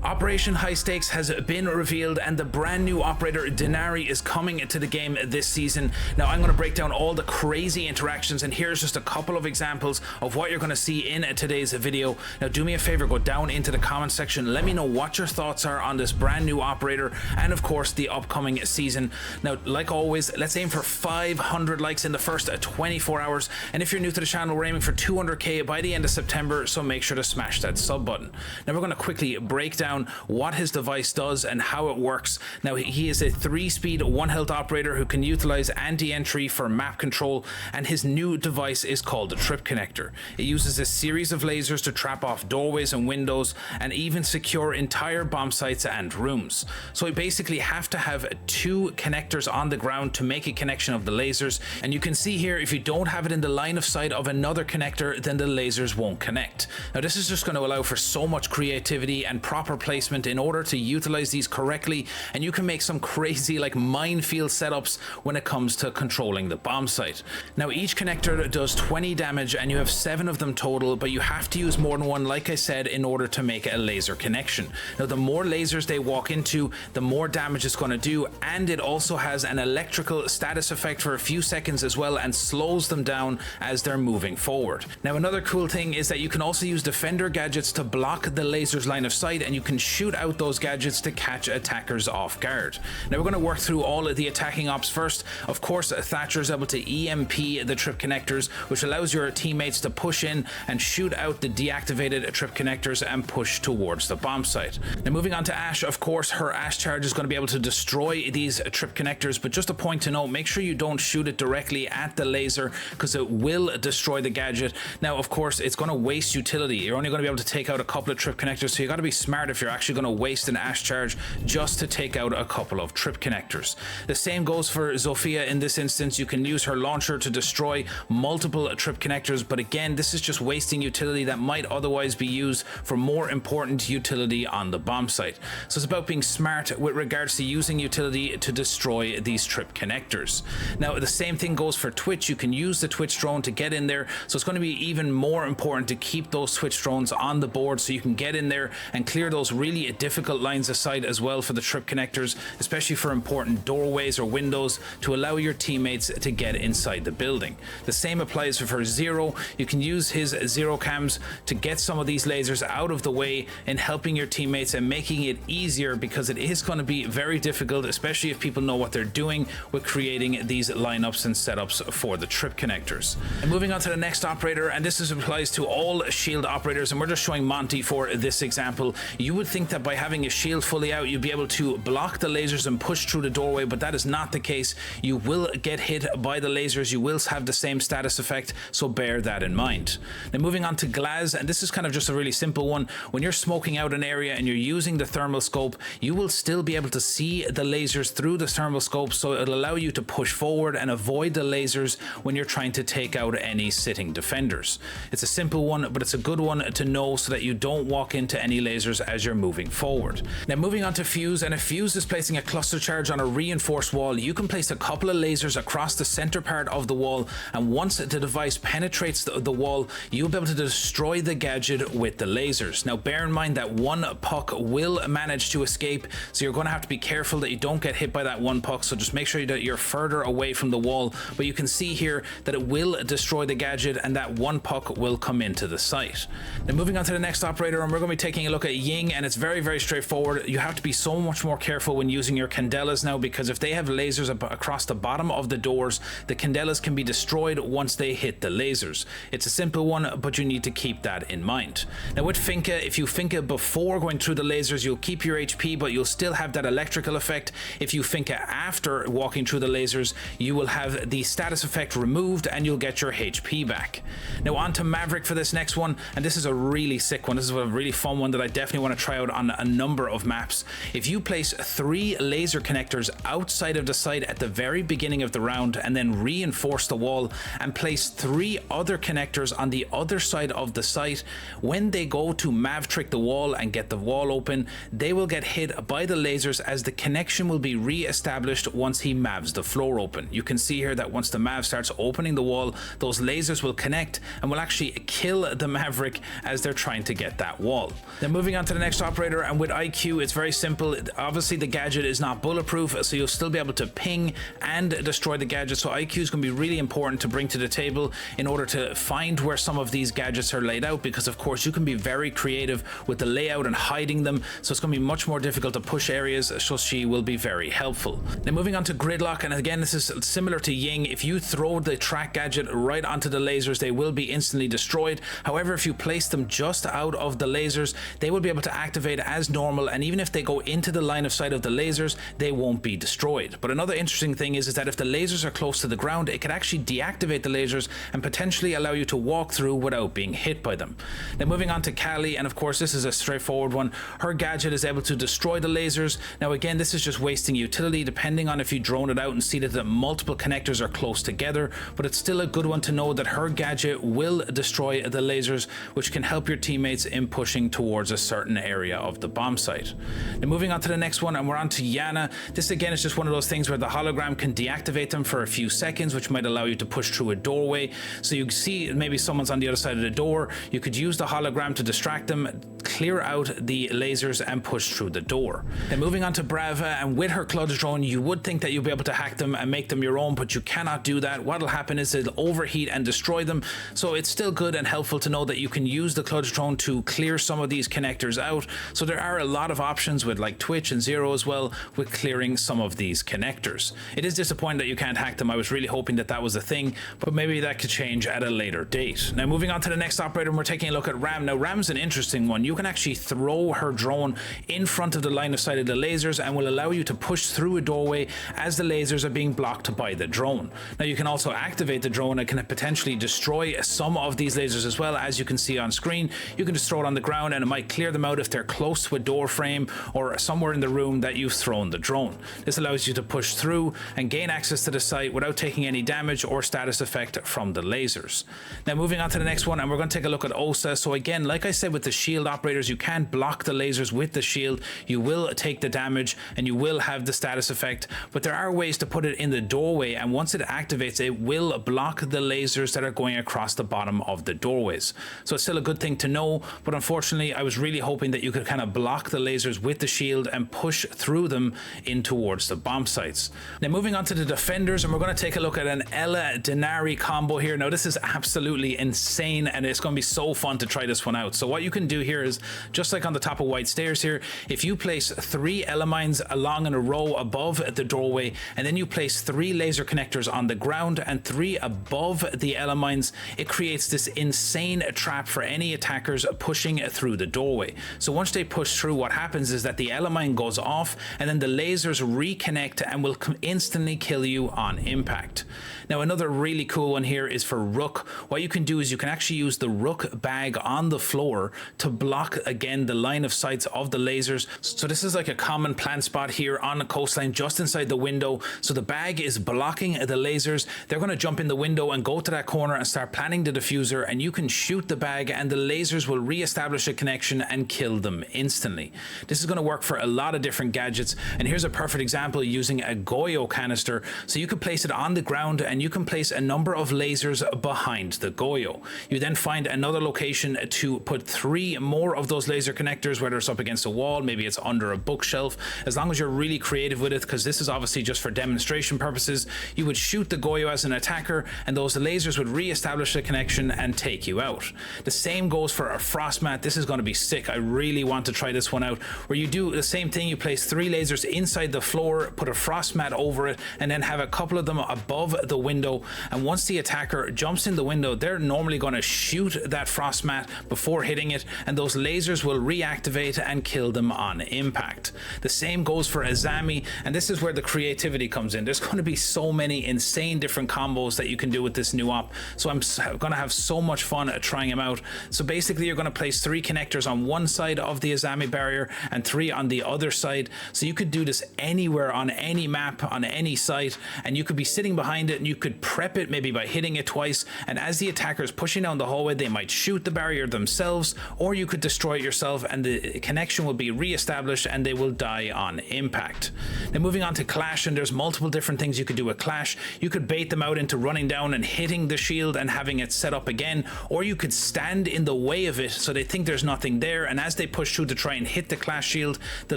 Operation High Stakes has been revealed and the brand new operator Denari is coming to the game this season. Now I'm going to break down all the crazy interactions, and here's just a couple of examples of what you're going to see in today's video. Now do me a favor, go down into the comment section, let me know what your thoughts are on this brand new operator and of course the upcoming season. Now like always, let's aim for 500 likes in the first 24 hours, and if you're new to the channel, we're aiming for 200k by the end of September, so make sure to smash that sub button. Now we're going to quickly break down what his device does and how it works. Now he is a 3-speed 1 health operator who can utilize anti-entry for map control, and his new device is called the Trip Connector. It uses a series of lasers to trap off doorways and windows and even secure entire bomb sites and rooms. So you basically have to have 2 connectors on the ground to make a connection of the lasers, and you can see here if you don't have it in the line of sight of another connector, then the lasers won't connect. Now this is just going to allow for so much creativity and proper placement in order to utilize these correctly, and you can make some crazy like minefield setups when it comes to controlling the bomb site. Now each connector does 20 damage and you have 7 of them total, but you have to use more than one, like I said, in order to make a laser connection. Now the more lasers they walk into, the more damage it's going to do, and it also has an electrical status effect for a few seconds as well and slows them down as they're moving forward. Now another cool thing is that you can also use defender gadgets to block the laser's line of sight, and you can shoot out those gadgets to catch attackers off guard. Now we're going to work through all of the attacking ops first. Of course, Thatcher is able to EMP the trip connectors, which allows your teammates to push in and shoot out the deactivated trip connectors and push towards the bomb site. Now moving on to Ash, of course, her Ash charge is going to be able to destroy these trip connectors, but just a point to note, make sure you don't shoot it directly at the laser because it will destroy the gadget. Now of course, it's going to waste utility. You're only going to be able to take out a couple of trip connectors, so you got to be smart if you're actually going to waste an Ash charge just to take out a couple of trip connectors. The same goes for Zofia. In this instance, you can use her launcher to destroy multiple trip connectors, but again, this is just wasting utility that might otherwise be used for more important utility on the bomb site. So it's about being smart with regards to using utility to destroy these trip connectors. Now the same thing goes for Twitch. You can use the Twitch drone to get in there, so it's going to be even more important to keep those Twitch drones on the board so you can get in there and clear those really difficult lines of sight as well for the trip connectors, especially for important doorways or windows, to allow your teammates to get inside the building. The same applies for Zero. You can use his Zero cams to get some of these lasers out of the way and helping your teammates and making it easier, because it is going to be very difficult, especially if people know what they're doing with creating these lineups and setups for the trip connectors. And moving on to the next operator, and this applies to all shield operators, and we're just showing Monty for this example. You would think that by having a shield fully out, you'd be able to block the lasers and push through the doorway, but that is not the case. You will get hit by the lasers. You will have the same status effect, so bear that in mind. Now moving on to Glaz, and this is kind of just a really simple one. When you're smoking out an area and you're using the thermal scope, you will still be able to see the lasers through the thermal scope, so it'll allow you to push forward and avoid the lasers when you're trying to take out any sitting defenders. It's a simple one, but it's a good one to know so that you don't walk into any lasers as you're moving forward. Now moving on to Fuze, and if Fuze is placing a cluster charge on a reinforced wall, you can place a couple of lasers across the center part of the wall, and once the device penetrates the wall, you'll be able to destroy the gadget with the lasers. Now bear in mind that one puck will manage to escape, so you're going to have to be careful that you don't get hit by that one puck, so just make sure that you're further away from the wall. But you can see here that it will destroy the gadget and that one puck will come into the site. Now moving on to the next operator, and we're going to be taking a look at Ying, and it's very straightforward. You have to be so much more careful when using your candelas now, because if they have lasers across the bottom of the doors, the candelas can be destroyed once they hit the lasers. It's a simple one, but you need to keep that in mind. Now with Finka, if you Finka before going through the lasers, you'll keep your HP, but you'll still have that electrical effect. If you Finka after walking through the lasers, you will have the status effect removed and you'll get your HP back. Now on to Maverick for this next one, and this is a really sick one. This is a really fun one that I definitely want to try out on a number of maps. If you place 3 laser connectors outside of the site at the very beginning of the round and then reinforce the wall and place 3 other connectors on the other side of the site, when they go to Mav trick the wall and get the wall open, they will get hit by the lasers as the connection will be re-established once he Mavs the floor open. You can see here that once the Mav starts opening the wall, those lasers will connect and will actually kill the Maverick as they're trying to get that wall. Then moving on to the next next operator, and with IQ it's very simple. Obviously the gadget is not bulletproof, so you'll still be able to ping and destroy the gadget, so IQ is going to be really important to bring to the table in order to find where some of these gadgets are laid out, because of course you can be very creative with the layout and hiding them, so it's going to be much more difficult to push areas, so she will be very helpful. Now moving on to Gridlock, and again this is similar to Ying. If you throw the track gadget right onto the lasers, they will be instantly destroyed. However, if you place them just out of the lasers, they will be able to activate as normal, and even if they go into the line of sight of the lasers, they won't be destroyed. But another interesting thing is that if the lasers are close to the ground, it could actually deactivate the lasers and potentially allow you to walk through without being hit by them. Now moving on to Kali, and of course this is a straightforward one. Her gadget is able to destroy the lasers. Now again, this is just wasting utility depending on if you drone it out and see that the multiple connectors are close together, but it's still a good one to know that her gadget will destroy the lasers, which can help your teammates in pushing towards a certain area of the bomb site. Now moving on to the next one, and we're on to Iana. This again is just one of those things where the hologram can deactivate them for a few seconds, which might allow you to push through a doorway. So you see maybe someone's on the other side of the door, you could use the hologram to distract them, clear out the lasers and push through the door. Then moving on to Brava, and with her clutch drone you would think that you'll be able to hack them and make them your own, but you cannot do that. What'll happen is it'll overheat and destroy them, so it's still good and helpful to know that you can use the clutch drone to clear some of these connectors out. So there are a lot of options with like Twitch and Zero as well with clearing some of these connectors. It is disappointing that you can't hack them. I was really hoping that that was a thing, but maybe that could change at a later date. Now moving on to the next operator, and we're taking a look at Ram. Now Ram's an interesting one. You can actually throw her drone in front of the line of sight of the lasers and will allow you to push through a doorway as the lasers are being blocked by the drone. Now you can also activate the drone and can potentially destroy some of these lasers as well. As you can see on screen, you can just throw it on the ground and it might clear them out if they're close to a door frame or somewhere in the room that you've thrown the drone. This allows you to push through and gain access to the site without taking any damage or status effect from the lasers. Now moving on to the next one, and we're going to take a look at Osa. So again, like I said with the shield operators, you can't block the lasers with the shield. You will take the damage and you will have the status effect, but there are ways to put it in the doorway, and once it activates, it will block the lasers that are going across the bottom of the doorways. So it's still a good thing to know, but unfortunately I was really hoping that you could kind of block the lasers with the shield and push through them in towards the bomb sites. Now moving on to the defenders, and we're going to take a look at an Ella Denari combo here. Now this is absolutely insane and it's going to be so fun to try this one out. So what you can do here is, just like on the top of White Stairs here, if you place 3 Ella mines along in a row above the doorway, and then you place 3 laser connectors on the ground and 3 above the Ella mines, it creates this insane trap for any attackers pushing through the doorway. So once they push through, what happens is that the Ella mine goes off and then the lasers reconnect and will instantly kill you on impact. Now another really cool one here is for Rook. What you can do is you can actually use the Rook bag on the floor to block again the line of sights of the lasers. So this is like a common plant spot here on the coastline just inside the window. So the bag is blocking the lasers. They're going to jump in the window and go to that corner and start planting the diffuser, and you can shoot the bag and the lasers will re-establish a connection and kill them instantly. This is going to work for a lot of different gadgets, and here's a perfect example using a Goyo canister. So you can place it on the ground and you can place a number of lasers behind the Goyo. You then find another location to put 3 more of those laser connectors, whether it's up against a wall, maybe it's under a bookshelf. As long as you're really creative with it, because this is obviously just for demonstration purposes, you would shoot the Goyo as an attacker and those lasers would re-establish the connection and take you out. The same goes for a frost mat. This is going to be sick. I really want to try this one out, where you do the same thing. You place 3 lasers inside the floor, put a frost mat over it, and then have a couple of them above the window, and once the attacker jumps in the window, they're normally going to shoot that frost mat before hitting it, and those lasers will reactivate and kill them on impact. The same goes for Azami, and this is where the creativity comes in. There's going to be so many insane different combos that you can do with this new op, so I'm going to have so much fun trying them out. So basically you're going to place 3 connectors on one side of the Azami barrier and 3 on the other side, so you could do this anywhere on any map, on any site, and you could be sitting behind it and you could prep it maybe by hitting it twice, and as the attacker is pushing down the hallway, they might shoot the barrier themselves, or you could destroy it yourself and the connection will be re-established and they will die on impact. Now moving on to Clash, and there's multiple different things you could do with Clash. You could bait them out into running down and hitting the shield and having it set up again, or you could stand in the way of it so they think there's nothing there, and as they they push through to try and hit the class shield, the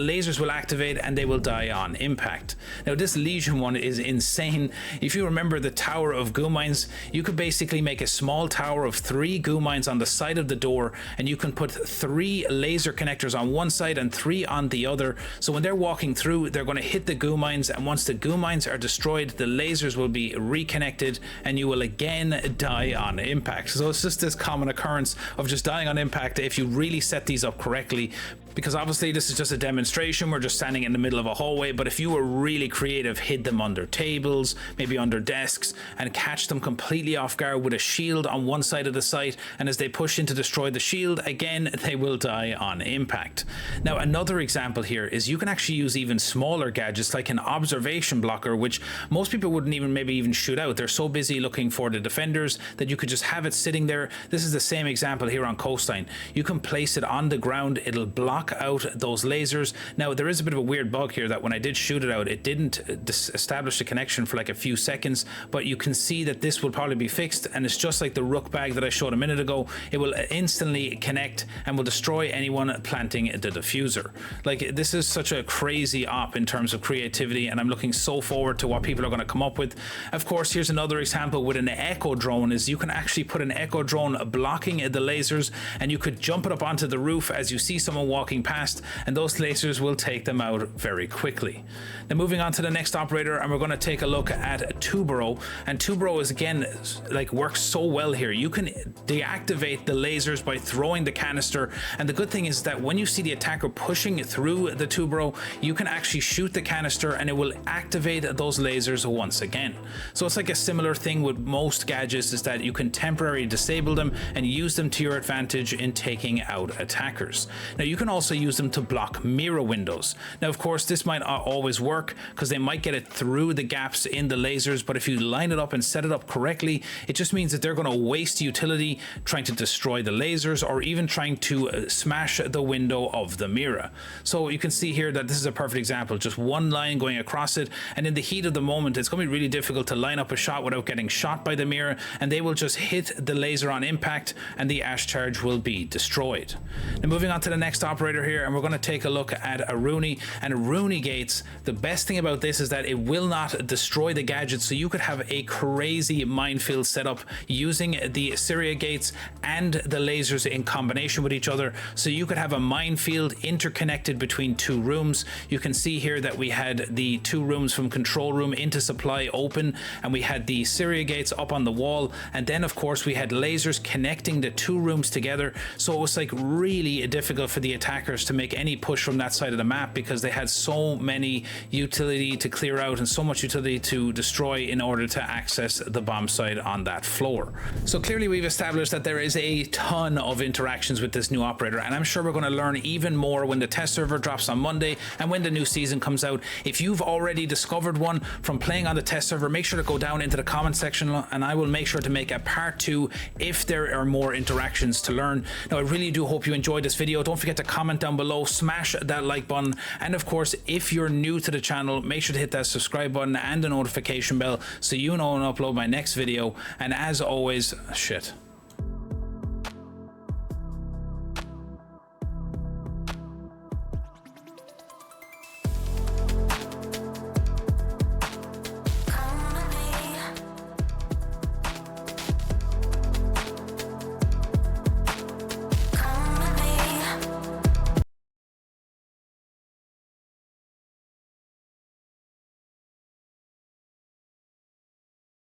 lasers will activate and they will die on impact. Now this Lesion one is insane. If you remember the tower of goo mines, you could basically make a small tower of 3 goo mines on the side of the door, and you can put 3 laser connectors on one side and 3 on the other. So when they're walking through, they're going to hit the goo mines, and once the goo mines are destroyed, the lasers will be reconnected and you will again die on impact. So it's just this common occurrence of just dying on impact if you really set these up correctly, because obviously this is just a demonstration. We're just standing in the middle of a hallway, but if you were really creative, hid them under tables, maybe under desks, and catch them completely off guard with a shield on one side of the site, and as they push in to destroy the shield, again they will die on impact. Now another example here is you can actually use even smaller gadgets like an observation blocker, which most people wouldn't even maybe even shoot out. They're so busy looking for the defenders that you could just have it sitting there. This is the same example here on Coastline. You can place it on the ground, it'll block out those lasers. Now there is a bit of a weird bug here that when I did shoot it out, it didn't establish a connection for like a few seconds, but you can see that this will probably be fixed, and it's just like the Rook bag that I showed a minute ago. It will instantly connect and will destroy anyone planting the diffuser. Like, this is such a crazy op in terms of creativity, and I'm looking so forward to what people are going to come up with. Of course, here's another example with an echo drone, is you can actually put an echo drone blocking the lasers, and you could jump it up onto the roof as you see someone walking past, and those lasers will take them out very quickly. Now moving on to the next operator, and we're going to take a look at Tubarao. And Tubarao is again like works so well here. You can deactivate the lasers by throwing the canister, and the good thing is that when you see the attacker pushing through the Tubarao, you can actually shoot the canister and it will activate those lasers once again. So it's like a similar thing with most gadgets, is that you can temporarily disable them and use them to your advantage in taking out attackers. Now you can also use them to block Mira windows. Now of course this might not always work because they might get it through the gaps in the lasers, but if you line it up and set it up correctly, it just means that they're going to waste utility trying to destroy the lasers or even trying to smash the window of the Mira. So you can see here that this is a perfect example, just one line going across it, and in the heat of the moment it's going to be really difficult to line up a shot without getting shot by the Mira, and they will just hit the laser on impact and the ash charge will be destroyed. Now moving on to the next operator here, and we're going to take a look at Aruni. And Aruni gates, the best thing about this is that it will not destroy the gadget, so you could have a crazy minefield setup using the Syria gates and the lasers in combination with each other. So you could have a minefield interconnected between 2 rooms. You can see here that we had the 2 rooms from control room into supply open, and we had the Syria gates up on the wall, and then of course we had lasers connecting the 2 rooms together. So it was like really difficult for the attackers to make any push from that side of the map because they had so many utility to clear out and so much utility to destroy in order to access the bomb site on that floor. So clearly we've established that there is a ton of interactions with this new operator, and I'm sure we're going to learn even more when the test server drops on Monday and when the new season comes out. If you've already discovered one from playing on the test server, make sure to go down into the comment section and I will make sure to make a part 2 if there are more interactions to learn. Now I really do hope you enjoyed this video. Don't forget to comment down below, smash that like button, and of course if you're new to the channel, make sure to hit that subscribe button and the notification bell so you know when I upload my next video. And as always, shit.